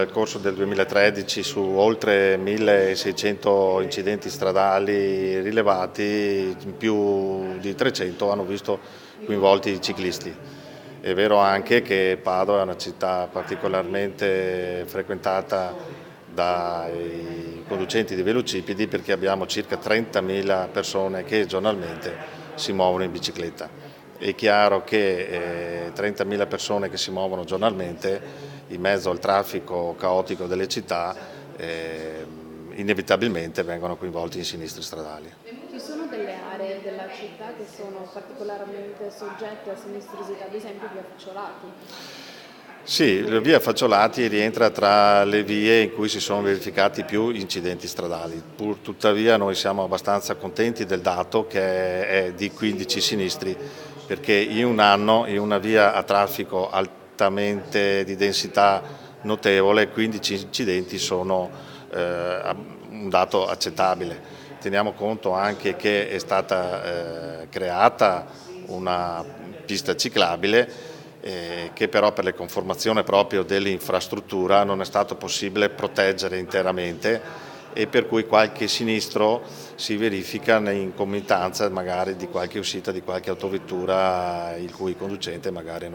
nel corso del 2013 su oltre 1600 incidenti stradali rilevati, più di 300 hanno visto coinvolti i ciclisti. È vero anche che Padova è una città particolarmente frequentata dai conducenti di velocipedi, perché abbiamo circa 30.000 persone che giornalmente si muovono in bicicletta. È chiaro che 30.000 persone che si muovono giornalmente in mezzo al traffico caotico delle città inevitabilmente vengono coinvolti in sinistri stradali. Ci sono delle aree della città che sono particolarmente soggette a sinistrosità, ad esempio via Facciolati? Sì, la via Facciolati rientra tra le vie in cui si sono verificati più incidenti stradali. Pur tuttavia noi siamo abbastanza contenti del dato che è di 15 sinistri, perché in un anno in una via a traffico altamente di densità notevole 15 incidenti sono un dato accettabile. Teniamo conto anche che è stata creata una pista ciclabile che però per le conformazioni proprio dell'infrastruttura non è stato possibile proteggere interamente, e per cui qualche sinistro si verifica in concomitanza magari di qualche uscita di qualche autovettura il cui conducente magari